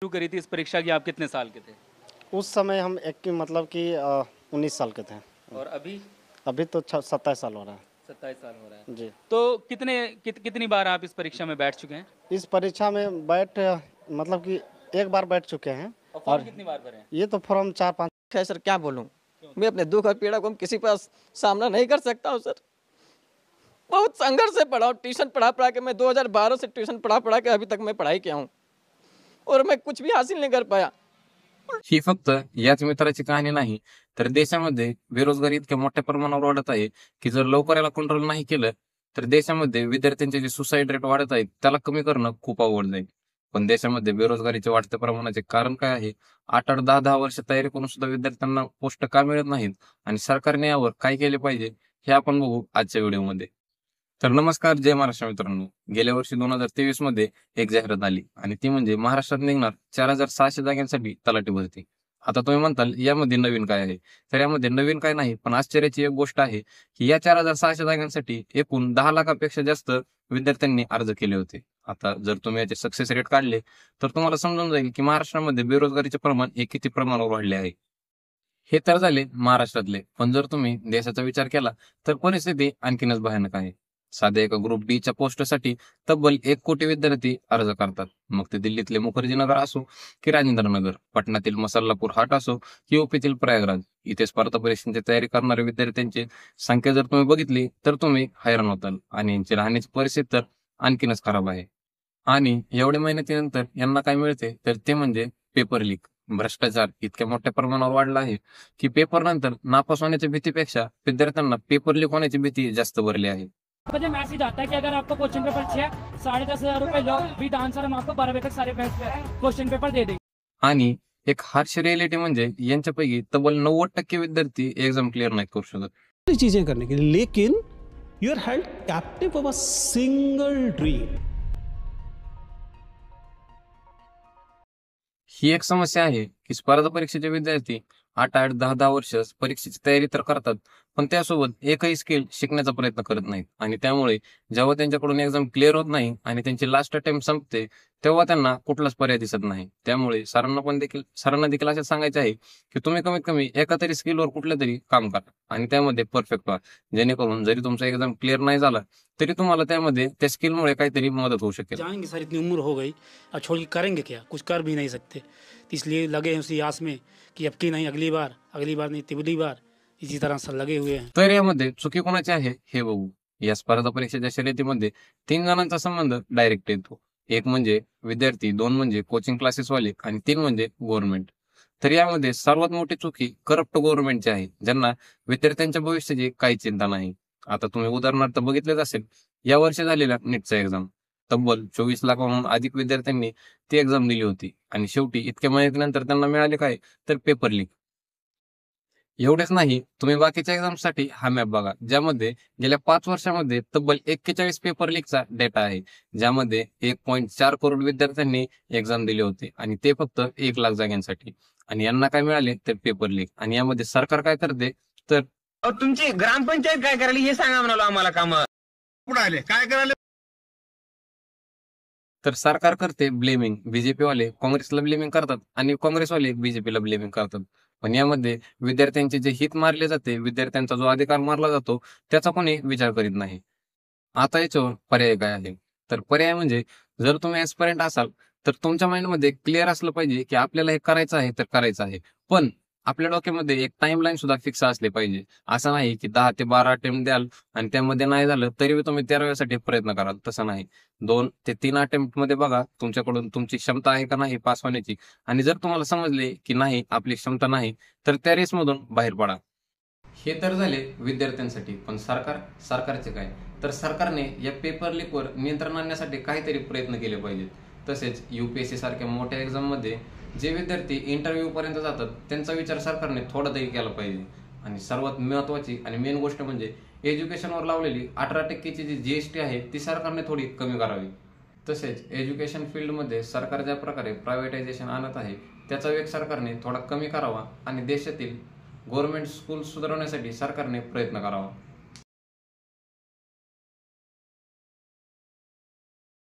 शुरू करी थी इस परीक्षा की, आप कितने साल के थे? उस समय हम एक मतलब कि 19 साल के थे। और अभी अभी तो 27 साल हो रहा है। 27 साल हो रहा है। जी। तो कितनी बार आप इस परीक्षा में बैठ चुके हैं? इस परीक्षा में मतलब कि एक बार बैठ चुके हैं। और फॉर्म और कितनी बार भरे हैं? ये तो फॉर्म 4-5 है सर, क्या बोलूं। मैं अपने दुख और पीड़ा को हम किसी पास सामना नहीं कर सकता हूं सर। बहुत संघर्ष से पढ़ा हूं, ट्यूशन पढ़ा के मैं 2012 से ट्यूशन पढ़ा के अभी तक मैं पढ़ाई किया हूं और मैं कुछ भी हासिल नहीं कर पाया। ही फक्त याच मित्राची कहाणी नाही, तर देशामध्ये बेरोजगारी इतक्या मोठ्या प्रमाणावर वाढत आहे की जर लवकर याला कंट्रोल नाही केलं तर देशामध्ये विद्यार्थ्यांचे जे सुसाईड रेट वाढत आहेत त्याला कमी करणं खूप अवघड जाईल. पण देशामध्ये बेरोजगारीच्या वाढत्या प्रमाणाचे कारण काय आहे? 8-8, 10-10 वर्ष तयारी करून सुद्धा विद्यार्थ्यांना पोस्ट का मिळत नाहीत आणि सरकारने यावर काय केले पाहिजे हे आपण बघू आजच्या व्हिडिओमध्ये. तर नमस्कार, जय महाराष्ट्र मित्रांनो. गेल्या वर्षी 2023 मध्ये एक जाहिरात आली आणि ती म्हणजे महाराष्ट्रात निघणार 4,600 जागांसाठी तलाठी भरती. आता तुम्ही म्हणताल यामध्ये नवीन काय आहे? तर यामध्ये नवीन काय नाही, पण आश्चर्याची एक गोष्ट आहे की या 4,600 जागांसाठी एकूण 10 लाखापेक्षा जास्त विद्यार्थ्यांनी अर्ज केले होते. आता जर तुम्ही याचे सक्सेस रेट काढले तर तुम्हाला समजून जाईल की महाराष्ट्रामध्ये बेरोजगारीचे प्रमाण हे किती प्रमाणावर वाढले आहे. हे तर झाले महाराष्ट्रातले, पण जर तुम्ही देशाचा विचार केला तर परिस्थिती आणखीनच भयानक आहे. साध्या एका ग्रुप डी च्या पोस्टसाठी तब्बल 1 कोटी विद्यार्थी अर्ज करतात. मग ते दिल्लीतले मुखर्जीनगर असो की राजेंद्रनगर, पटनातील मसाल्लापूर हाट असो की यूपीतील प्रयागराज, इथे स्पर्धा परीक्षांची तयारी करणाऱ्या विद्यार्थ्यांची संख्या जर तुम्ही बघितली तर तुम्ही हैराण होताल आणि यांची राहण्याची परिस्थिती तर आणखीनच खराब आहे. आणि एवढ्या मेहनतीनंतर यांना काय मिळते तर ते म्हणजे पेपर लीक. भ्रष्टाचार इतक्या मोठ्या प्रमाणावर वाढला आहे की पेपर नंतर नापास होण्याच्या भीतीपेक्षा विद्यार्थ्यांना पेपर लीक होण्याची भीती जास्त भरली आहे. मुझे मैसेज आता है कि अगर आपको क्वेश्चन पेपर चाहिए 10,500 रुपए लो विद आंसर, हम आपको 12 बजे तक सारे क्वेश्चन पेपर दे देंगे. आणि एक हार्श रियालिटी म्हणजे यांच्यापैकी तब्बल 90% विद्यार्थी एक्झाम क्लिअर नाही करू शकत. चीजें करने के लिए, लेकिन you are held captive of a single dream. ही एक समस्या आहे की स्पर्धा परीक्षेचे विद्यार्थी 8-8, 10-10 वर्ष परीक्षेची तयारी तर करतात, पण त्यासोबत एकही स्किल शिकण्याचा प्रयत्न करत नाहीत आणि त्यामुळे जेव्हा त्यांच्याकडून एक्झाम क्लिअर होत नाही आणि त्यांची लास्ट अटेम्प्ट संपते तेव्हा त्यांना कुठलाच पर्याय दिसत नाही. त्यामुळे सरांना देखील असं सांगायचे आहे की तुम्ही कमीत कमी एका तरी स्किलवर कुठल्या तरी काम करा आणि त्यामध्ये परफेक्ट व्हा, जेणेकरून जरी तुमचा एक्झाम क्लिअर नाही झाला तरी तुम्हाला त्यामध्ये त्या स्किलमुळे काहीतरी मदत होऊ शकेल. जाएंगे सर, इतनी उम्र हो गई, अब छोड़ के करेंगे क्या? कुछ कर भी नहीं सकते, तो इसलिए लगे हैं उसी आस में कि अब की नहीं अगली बार नहीं तिबली बार, इसी तरह से लगे हुए हैं. तर यामध्ये चुकी कोणाची आहे हे बघू. या स्पर्धा परीक्षेच्या शर्यतीमध्ये 3 जणांचा संबंध डायरेक्ट येतो. 1 म्हणजे विद्यार्थी, 2 म्हणजे कोचिंग क्लासेसवाले आणि 3 म्हणजे गव्हर्नमेंट. तर यामध्ये सर्वात मोठी चुकी करप्ट गव्हर्नमेंटची आहे, ज्यांना विद्यार्थ्यांच्या भविष्याची काही चिंता नाही. आता तुम्ही उदाहरणार्थ बघितलेच असेल या वर्षी झालेल्या नीटचा एक्झाम. तब्बल 24 लाखाहून अधिक विद्यार्थ्यांनी ती एक्झाम दिली होती आणि शेवटी इतक्या मेहनतीनंतर त्यांना मिळाले काय तर पेपर लीक. एवढेच नाही, तुम्ही बाकीच्या एक्झामसाठी हा मॅप बघा, ज्यामध्ये गेल्या 5 वर्षामध्ये तब्बल 41 पेपर लीकचा डेटा आहे, ज्यामध्ये 1.4 करोड विद्यार्थ्यांनी एक्झाम दिले होते आणि ते फक्त 1 लाख जागांसाठी. आणि यांना काय मिळाले तर पेपर लीक. आणि यामध्ये सरकार काय करते तर तुमची ग्रामपंचायत काय करायला हे सांगा म्हणालो आम्हाला. काम कुठं आले, काय करायला? तर सरकार करते ब्लेमिंग. बीजेपी वाले काँग्रेसला ब्लेमिंग करतात आणि काँग्रेसवाले बीजेपीला ब्लेमिंग करतात. पण यामध्ये विद्यार्थ्यांचे जे हित मारले जाते, विद्यार्थ्यांचा जो अधिकार मारला जातो त्याचा कोणी विचार करीत नाही. आता याच्यावर पर्याय काय आहे तर पर्याय म्हणजे जर तुम्ही ऍस्पिरंट असाल तर तुमच्या माइंडमध्ये क्लिअर असलं पाहिजे की आपल्याला हे करायचं आहे तर करायचं आहे, पण आपल्या डोक्यामध्ये एक टाइमलाईन सुद्धा फिक्स असले पाहिजे. असं नाही की 10 ते 12 अटेम्प्ट द्याल आणि त्यामध्ये नाही झालं तरी तुम्ही 13व्यासाठी प्रयत्न कराल. तसं नाही, 2 ते 3 अटेम्प्ट मध्ये बघा तुमच्याकडून तुमची क्षमता आहे का नाही पास होण्याची, आणि जर तुम्हाला समजले की नाही आपली क्षमता नाही तर त्या रेसमधून बाहेर पडा. हे तर झाले विद्यार्थ्यांसाठी, पण सरकारचे काय तर सरकारने या पेपर लीकवर नियंत्रण आणण्यासाठी काहीतरी प्रयत्न केले पाहिजेत. तसेच यूपीएससी सारख्या मोठ्या एक्झाम मध्ये जे विद्यार्थी इंटरव्ह्यू पर्यंत जातात त्यांचा विचार सरकारने थोडा तरी केला पाहिजे. आणि सर्वात महत्वाची आणि मेन गोष्ट म्हणजे एज्युकेशनवर लावलेली 18% जी जीएसटी आहे ती सरकारने थोडी कमी करावी. तसेच एज्युकेशन फील्डमध्ये सरकार ज्या प्रकारे प्रायव्हेटायझेशन आणत आहे त्याचा वेग सरकारने थोडा कमी करावा आणि देशातील गव्हर्नमेंट स्कूल सुधारण्यासाठी सरकारने प्रयत्न करावा.